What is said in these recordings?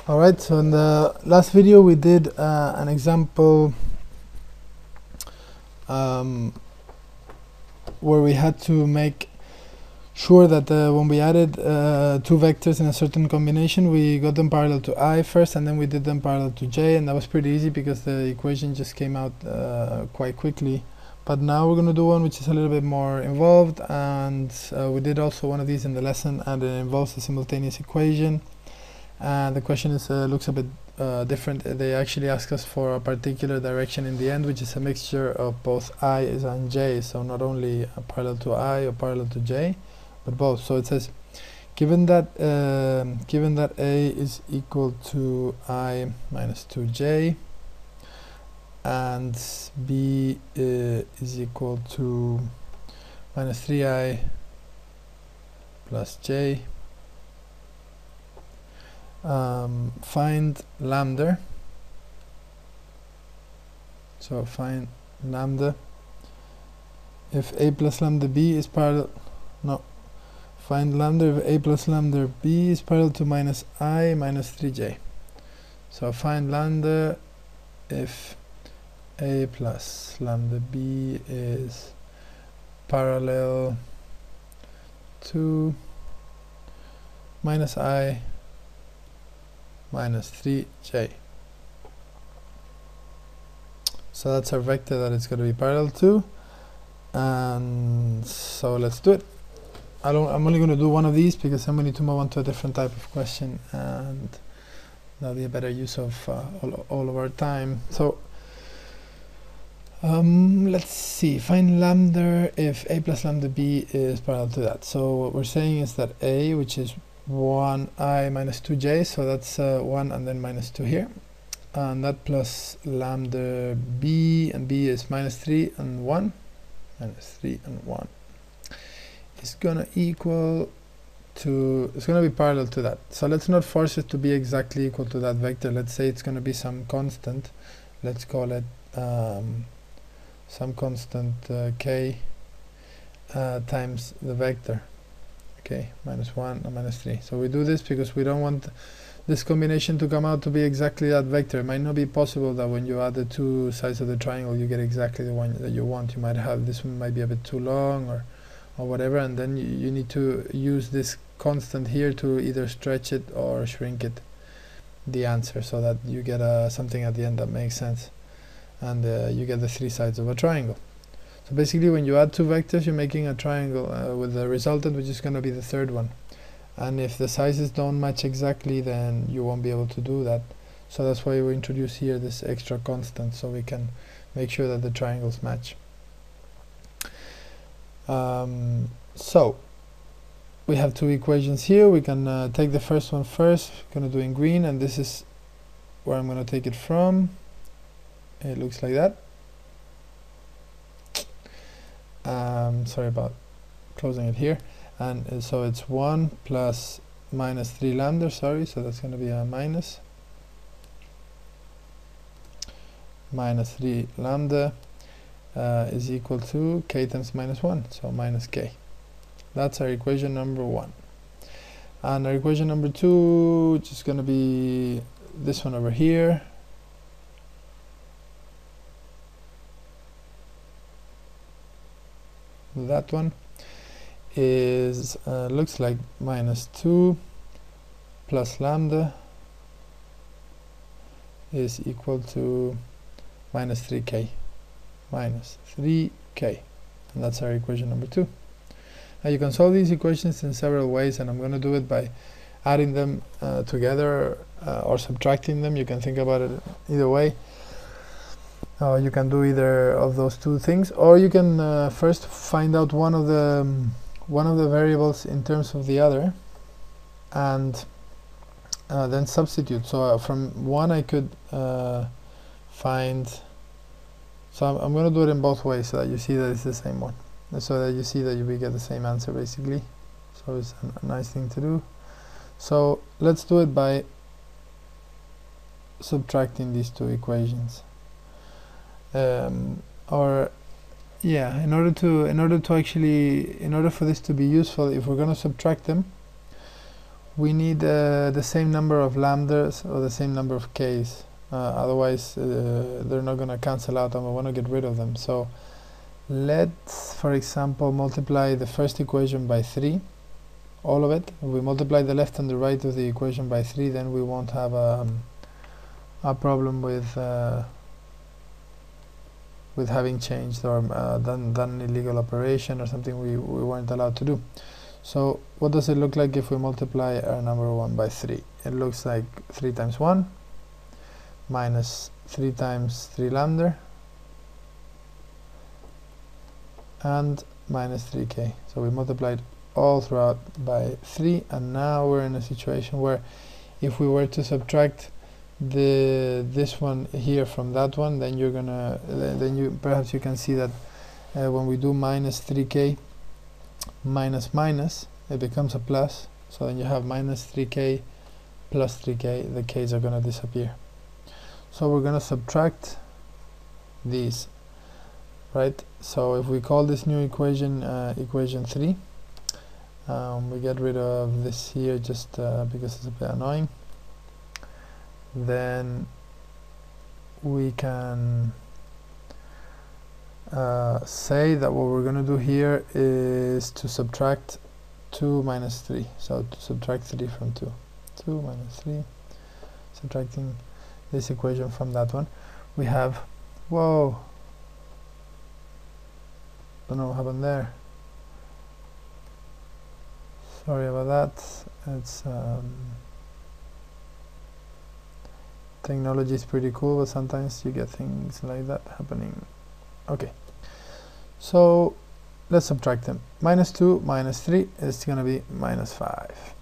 Alright, so in the last video we did an example where we had to make sure that when we added two vectors in a certain combination, we got them parallel to I first, and then we did them parallel to J, and that was pretty easy because the equation just came out quite quickly. But now we're going to do one which is a little bit more involved, and we did also one of these in the lesson, and it involves a simultaneous equation. The question is looks a bit different. They actually ask us for a particular direction in the end, which is a mixture of both i's and j's, so not only parallel to I or parallel to J, but both. So it says, given that A is equal to I minus 2J and B is equal to minus 3I plus J, find lambda. So find lambda if A plus lambda B is parallel, find lambda if A plus lambda B is parallel to minus I minus 3J. So find lambda if A plus lambda B is parallel to minus I minus 3J. So that's our vector that it's going to be parallel to, and so let's do it. I'm only going to do one of these because then we need to move on to a different type of question, and that'll be a better use of all of our time. So let's see, find lambda if A plus lambda B is parallel to that. So what we're saying is that A, which is 1I minus 2J, so that's 1 and then minus 2 here, and that plus lambda B, and B is minus 3 and 1, minus 3 and 1, is gonna equal to, it's gonna be parallel to that. So let's not force it to be exactly equal to that vector. Let's say it's gonna be some constant. Let's call it some constant k times the vector. Okay, minus 1 and minus 3. So we do this because we don't want this combination to come out to be exactly that vector. It might not be possible that when you add the two sides of the triangle you get exactly the one that you want. You might have, this one might be a bit too long or whatever, and then you need to use this constant here to either stretch it or shrink it, the answer, so that you get something at the end that makes sense, and you get the three sides of a triangle. So basically when you add two vectors you're making a triangle with the resultant, which is going to be the third one, and if the sizes don't match exactly then you won't be able to do that. So that's why we introduce here this extra constant, so we can make sure that the triangles match. So we have two equations here. We can take the first one first. I'm going to do in green, and this is where I'm going to take it from. It looks like that. Sorry about closing it here, and so it's 1 plus minus 3 lambda, sorry, so that's going to be a minus 3 lambda is equal to k times minus 1, so minus k. That's our equation number 1. And our equation number 2, which is going to be this one over here, that one is looks like minus 2 plus lambda is equal to minus 3k, and that's our equation number 2. Now you can solve these equations in several ways, and I'm going to do it by adding them together or subtracting them. You can think about it either way. You can do either of those two things, or you can first find out one of the variables in terms of the other, and then substitute. So from one I could find. So I'm going to do it in both ways, so that you see that it's the same one, so that you see that we get the same answer basically. So it's a nice thing to do. So let's do it by subtracting these two equations. In order for this to be useful, if we're going to subtract them, we need the same number of lambdas or the same number of k's. Otherwise, they're not going to cancel out, and we want to get rid of them. So let's, for example, multiply the first equation by 3, all of it. If we multiply the left and the right of the equation by 3, then we won't have a problem with having changed or done an illegal operation or something we weren't allowed to do. So what does it look like if we multiply our number 1 by 3? It looks like 3 times 1 minus 3 times 3 lambda and minus 3k. So we multiplied all throughout by 3, and now we're in a situation where if we were to subtract this one here from that one, then you're gonna perhaps you can see that when we do minus 3k minus minus, it becomes a plus. So then you have minus 3k plus 3k. The k's are gonna disappear. So we're gonna subtract these, right? So if we call this new equation equation 3, we get rid of this here just because it's a bit annoying. Then we can say that what we're going to do here is to subtract 2 minus 3. So to subtract 3 from 2. 2 minus 3, subtracting this equation from that one. We have, whoa, don't know what happened there. Sorry about that. It's technology is pretty cool, but sometimes you get things like that happening. Okay, so let's subtract them. Minus 2 minus 3 is going to be minus 5.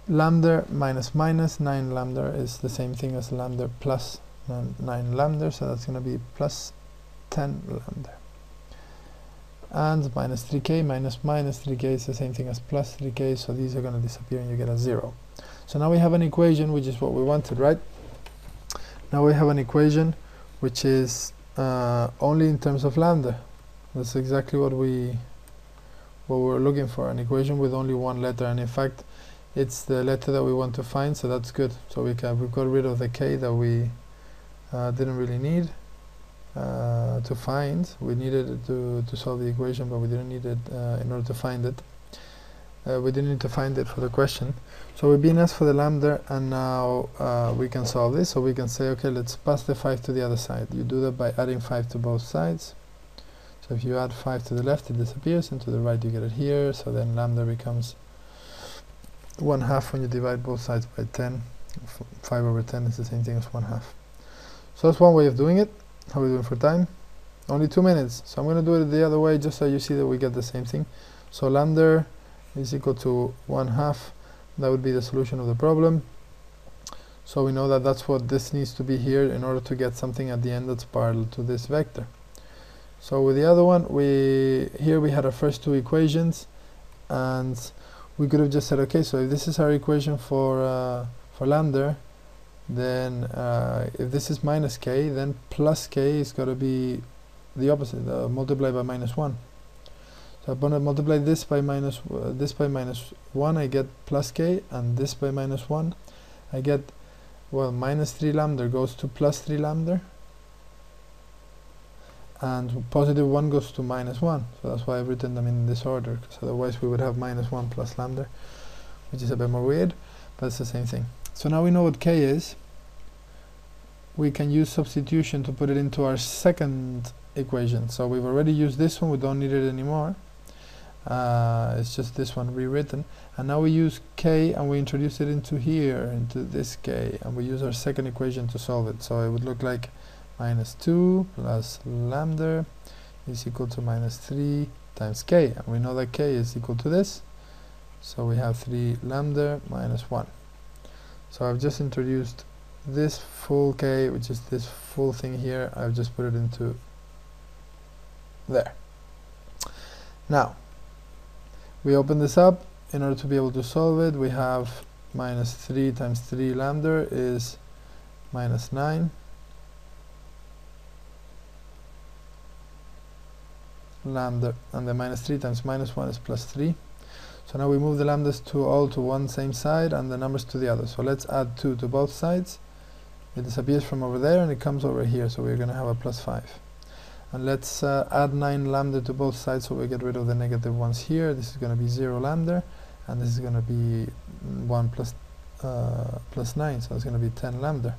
Lambda minus minus 9 lambda is the same thing as lambda plus 9 lambda, so that's going to be plus 10 lambda. And minus 3k minus minus 3k is the same thing as plus 3k, so these are going to disappear and you get a 0. So now we have an equation which is what we wanted, right? Now we have an equation which is only in terms of lambda. That's exactly what we're looking for, an equation with only one letter, and in fact it's the letter that we want to find, so that's good. So we've got rid of the k that we didn't really need to find. We needed it to solve the equation, but we didn't need it in order to find it. We didn't need to find it for the question. So we've been asked for the lambda, and now we can solve this. So we can say, okay, let's pass the 5 to the other side. You do that by adding 5 to both sides. So if you add 5 to the left, it disappears, and to the right you get it here. So then lambda becomes 1/2 when you divide both sides by 10. 5 over 10 is the same thing as 1/2. So that's one way of doing it. How are we doing for time? Only 2 minutes. So I'm going to do it the other way just so you see that we get the same thing. So lambda is equal to 1/2. That would be the solution of the problem. So we know that that's what this needs to be here in order to get something at the end that's parallel to this vector. So with the other one, here we had our first two equations, and we could have just said, okay, so if this is our equation for lambda, then if this is minus k, then plus k is got to be the opposite, multiplied by minus 1. So I'm going to multiply this by minus 1, I get plus k, and this by minus 1, I get, well, minus 3 lambda goes to plus 3 lambda, and positive 1 goes to minus 1. So that's why I've written them in this order, because otherwise we would have minus 1 plus lambda, which is a bit more weird, but it's the same thing. So now we know what k is. We can use substitution to put it into our second equation. So we've already used this one, we don't need it anymore. It's just this one rewritten, and now we use k and we introduce it into here, into this k, and we use our second equation to solve it. So it would look like minus 2 plus lambda is equal to minus 3 times k, and we know that k is equal to this, so we have 3 lambda minus 1. So I've just introduced this full k, which is this full thing here. I've just put it into there. Now we open this up. In order to be able to solve it, we have minus 3 times 3 lambda is minus 9 lambda, and the minus 3 times minus 1 is plus 3. So now we move the lambdas all to one same side and the numbers to the other. So let's add 2 to both sides. It disappears from over there and it comes over here, so we're going to have a plus 5. And let's add 9 lambda to both sides, so we get rid of the negative ones here. This is going to be 0 lambda, and this is going to be 1 plus 9, so it's going to be 10 lambda.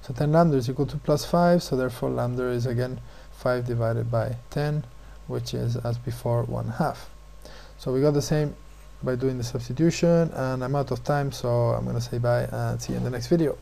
So 10 lambda is equal to plus 5, so therefore lambda is again 5 divided by 10, which is, as before, 1/2. So we got the same by doing the substitution, and I'm out of time, so I'm going to say bye and see you in the next video.